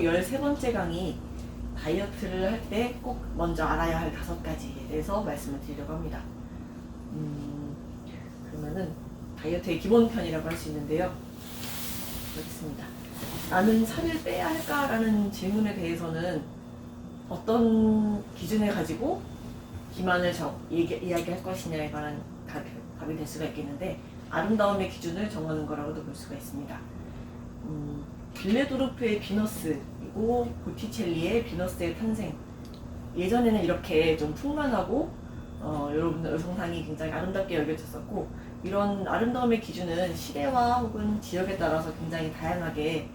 오늘도 13번째 강의 다이어트를 할 때 꼭 먼저 알아야 할 5가지에 대해서 말씀을 드리려고 합니다. 그러면은 다이어트의 기본편이라고 할 수 있는데요. 그렇습니다. 나는 살을 빼야 할까라는 질문에 대해서는 어떤 기준을 가지고 비만을 이야기할 것이냐에 관한 답이 될 수가 있겠는데, 아름다움의 기준을 정하는 거라고도 볼 수가 있습니다. 빌레도르프의 비너스, 그리고 보티첼리의 비너스의 탄생. 예전에는 이렇게 좀 풍만하고 여러분들 여성상이 굉장히 아름답게 여겨졌었고, 이런 아름다움의 기준은 시대와 혹은 지역에 따라서 굉장히 다양하게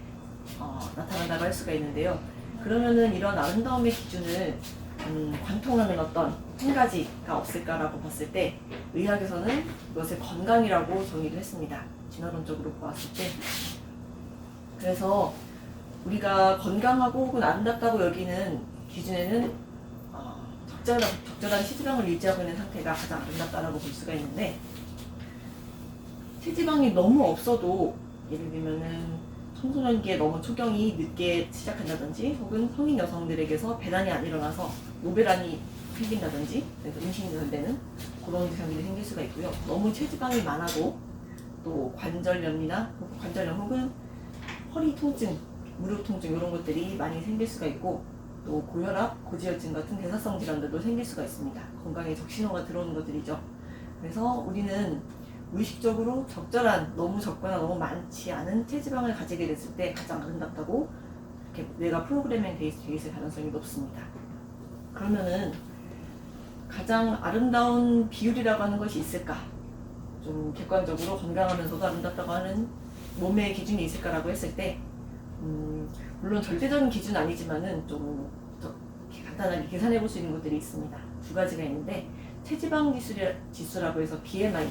나타난다고 할 수가 있는데요. 그러면은 이런 아름다움의 기준을 관통하는 어떤 한 가지가 없을까라고 봤을 때, 의학에서는 이것을 건강이라고 정의를 했습니다. 진화론적으로 보았을 때. 그래서 우리가 건강하고 혹은 아름답다고 여기는 기준에는 적절한 체지방을 유지하고 있는 상태가 가장 아름답다라고 볼 수가 있는데, 체지방이 너무 없어도, 예를 들면은 청소년기에 너무 초경이 늦게 시작한다든지, 혹은 성인 여성들에게서 배란이 안 일어나서 노배란이 생긴다든지, 그래서 임신이 되는 그런 증상들이 생길 수가 있고요. 너무 체지방이 많아도 또 관절염이나 관절염 혹은 허리 통증, 무릎 통증 이런 것들이 많이 생길 수가 있고, 또 고혈압, 고지혈증 같은 대사성 질환들도 생길 수가 있습니다. 건강에 적신호가 들어오는 것들이죠. 그래서 우리는 무의식적으로 적절한, 너무 적거나 너무 많지 않은 체지방을 가지게 됐을 때 가장 아름답다고 이렇게 뇌가 프로그래밍 돼 있을 가능성이 높습니다. 그러면은 가장 아름다운 비율이라고 하는 것이 있을까? 좀 객관적으로 건강하면서도 아름답다고 하는 몸의 기준이 있을까라고 했을 때, 물론 절대적인 기준은 아니지만은 좀 간단하게 계산해 볼 수 있는 것들이 있습니다. 2가지가 있는데, 체지방 지수라고 해서 BMI,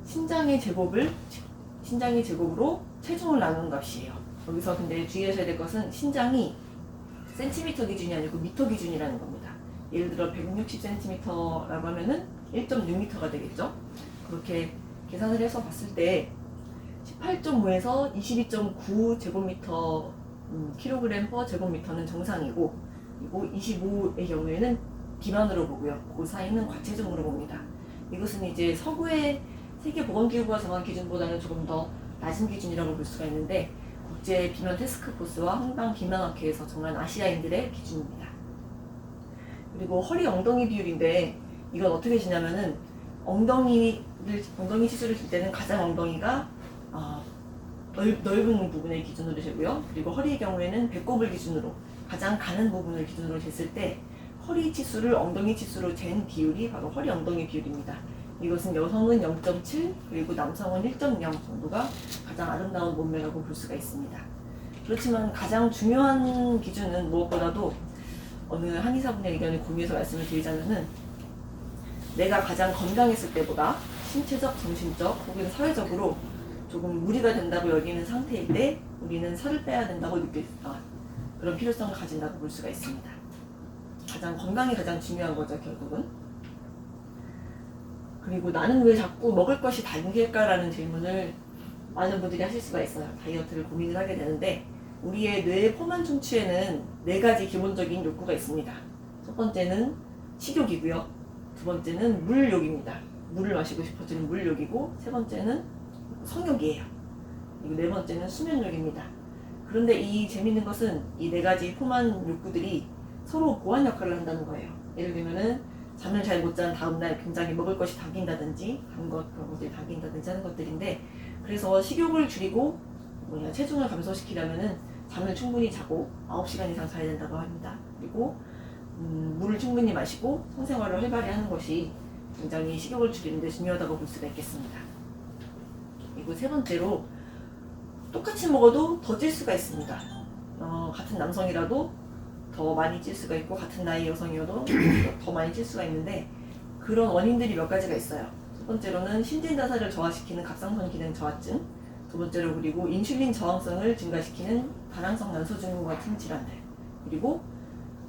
신장의 제곱으로 체중을 나누는 값이에요. 여기서 근데 주의하셔야 될 것은, 신장이 센티미터 기준이 아니고 미터 기준이라는 겁니다. 예를 들어 160cm라고 하면은 1.6m가 되겠죠. 그렇게 계산을 해서 봤을 때 18.5에서 22.9 제곱미터 킬로그램 퍼 제곱미터는 정상이고, 그리고 25의 경우에는 비만으로 보고요. 그 사이는 과체중으로 봅니다. 이것은 이제 서구의 세계보건기구가 정한 기준보다는 조금 더 낮은 기준이라고 볼 수가 있는데, 국제 비만 태스크포스와 한방 비만학회에서 정한 아시아인들의 기준입니다. 그리고 허리 엉덩이 비율인데, 이건 어떻게 지냐면은 엉덩이 치수를 줄 때는 가장 엉덩이가 넓은 부분의 기준으로 재고요. 그리고 허리의 경우에는 배꼽을 기준으로 가장 가는 부분을 기준으로 쟀을 때, 허리 치수를 엉덩이 치수로 잰 비율이 바로 허리 엉덩이 비율입니다. 이것은 여성은 0.7, 그리고 남성은 1.0 정도가 가장 아름다운 몸매라고 볼 수가 있습니다. 그렇지만 가장 중요한 기준은 무엇보다도, 어느 한의사분의 의견을 공유해서 말씀을 드리자면은, 내가 가장 건강했을 때보다 신체적, 정신적 혹은 사회적으로 조금 무리가 된다고 여기는 상태일 때 우리는 살을 빼야 된다고 그런 필요성을 가진다고 볼 수가 있습니다. 건강이 가장 중요한 거죠, 결국은. 그리고 나는 왜 자꾸 먹을 것이 단계일까라는 질문을 많은 분들이 하실 수가 있어요. 다이어트를 고민을 하게 되는데, 우리의 뇌의 포만 충치에는 4가지 기본적인 욕구가 있습니다. 첫 번째는 식욕이고요. 2번째는 물욕입니다. 물을 마시고 싶어지는 물욕이고, 3번째는 성욕이에요. 그리고 4번째는 수면욕입니다. 그런데 이 재밌는 것은 이 4가지 포만 욕구들이 서로 보완 역할을 한다는 거예요. 예를 들면은 잠을 잘 못 자는 다음날 굉장히 먹을 것이 당긴다든지, 그런 것들이 당긴다든지 하는 것들인데, 그래서 식욕을 줄이고 체중을 감소시키려면은 잠을 충분히 자고 9시간 이상 자야 된다고 합니다. 그리고 물을 충분히 마시고 성생활을 활발히 하는 것이 굉장히 식욕을 줄이는 데 중요하다고 볼 수가 있겠습니다. 그리고 3번째로, 똑같이 먹어도 더 찔 수가 있습니다. 같은 남성이라도 더 많이 찔 수가 있고, 같은 나이 여성이어도 더 많이 찔 수가 있는데, 그런 원인들이 몇 가지가 있어요. 첫 번째로는 신진대사를 저하시키는 갑상선 기능 저하증, 2번째로 그리고 인슐린 저항성을 증가시키는 다낭성 난소증후 같은 질환들, 그리고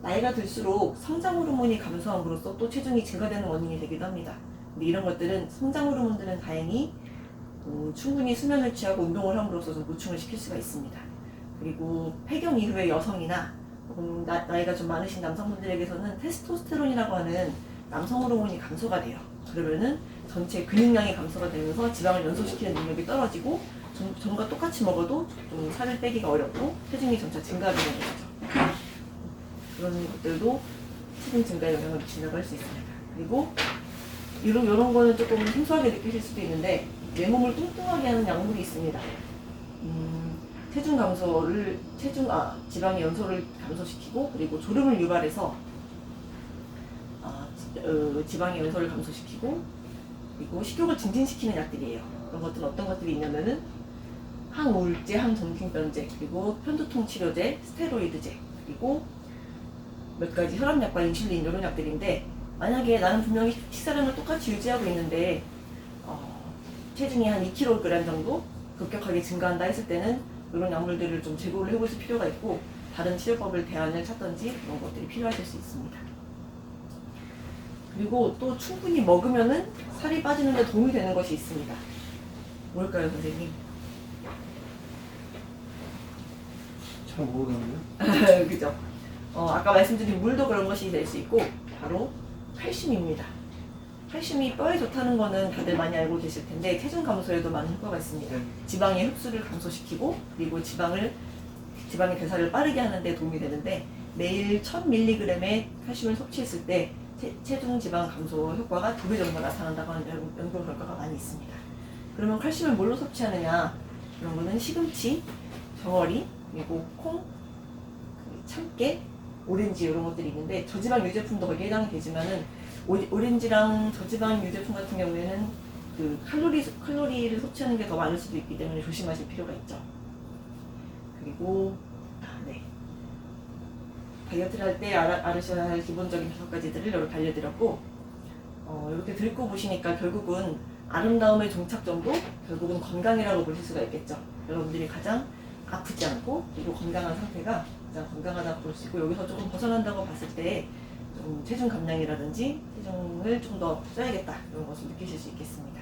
나이가 들수록 성장 호르몬이 감소함으로써 또 체중이 증가되는 원인이 되기도 합니다. 근데 이런 것들은, 성장 호르몬들은 다행히 충분히 수면을 취하고 운동을 함으로써 좀 보충을 시킬 수가 있습니다. 그리고 폐경 이후의 여성이나 혹은 나이가 좀 많으신 남성분들에게서는 테스토스테론이라고 하는 남성 호르몬이 감소가 돼요. 그러면은 전체 근육량이 감소가 되면서 지방을 연소시키는 능력이 떨어지고 전과 똑같이 먹어도 좀 살을 빼기가 어렵고 체중이 점차 증가하게 되는 거죠. 그런 것들도 체중 증가에 영향을 미친다고 할 수 있습니다. 그리고 이런 거는 조금 생소하게 느끼실 수도 있는데 내 몸을 뚱뚱하게 하는 약물이 있습니다. 체중 감소를 지방의 연소를 감소시키고 그리고 졸음을 유발해서 지방의 연소를 감소시키고 그리고 식욕을 증진시키는 약들이에요. 그런 것들은 어떤 것들이 있냐면은 항우울제, 항전킹변제, 그리고 편두통 치료제, 스테로이드제, 그리고 몇 가지 혈압약과 인슐린 이런 약들인데 만약에 나는 분명히 식사량을 똑같이 유지하고 있는데 체중이 한 2kg 정도 급격하게 증가한다 했을 때는 이런 약물들을 좀 제고를 해보실 필요가 있고 다른 치료법을 대안을 찾던지 그런 것들이 필요하실 수 있습니다. 그리고 또 충분히 먹으면은 살이 빠지는 데 도움이 되는 것이 있습니다. 뭘까요, 선생님? 잘 모르겠네요. 그죠? 아까 말씀드린 물도 그런 것이 될 수 있고 바로 칼슘입니다. 칼슘이 뼈에 좋다는 거는 다들 많이 알고 계실 텐데 체중 감소에도 많은 효과가 있습니다. 지방의 흡수를 감소시키고 그리고 지방의 대사를 빠르게 하는 데 도움이 되는데 매일 1000mg의 칼슘을 섭취했을 때 체중 지방 감소 효과가 2배 정도 나타난다고 하는 연구 결과가 많이 있습니다. 그러면 칼슘을 뭘로 섭취하느냐? 그런 거는 시금치, 정어리, 그리고 콩, 참깨, 오렌지 이런 것들이 있는데 저지방 유제품도 거기에 해당이 되지만은 오렌지랑 저지방 유제품 같은 경우에는 그 칼로리를 섭취하는 게 더 많을 수도 있기 때문에 조심하실 필요가 있죠. 그리고 네. 다이어트를 할 때 알으셔야 할 기본적인 5가지들을 이렇게 알려드렸고 이렇게 듣고 보시니까 결국은 아름다움의 종착점도 결국은 건강이라고 보실 수가 있겠죠. 여러분들이 가장 아프지 않고 그리고 건강한 상태가 가장 건강하다고 볼 수 있고 여기서 조금 벗어난다고 봤을 때 좀 체중 감량이라든지 체중을 좀 더 써야겠다 이런 것을 느끼실 수 있겠습니다.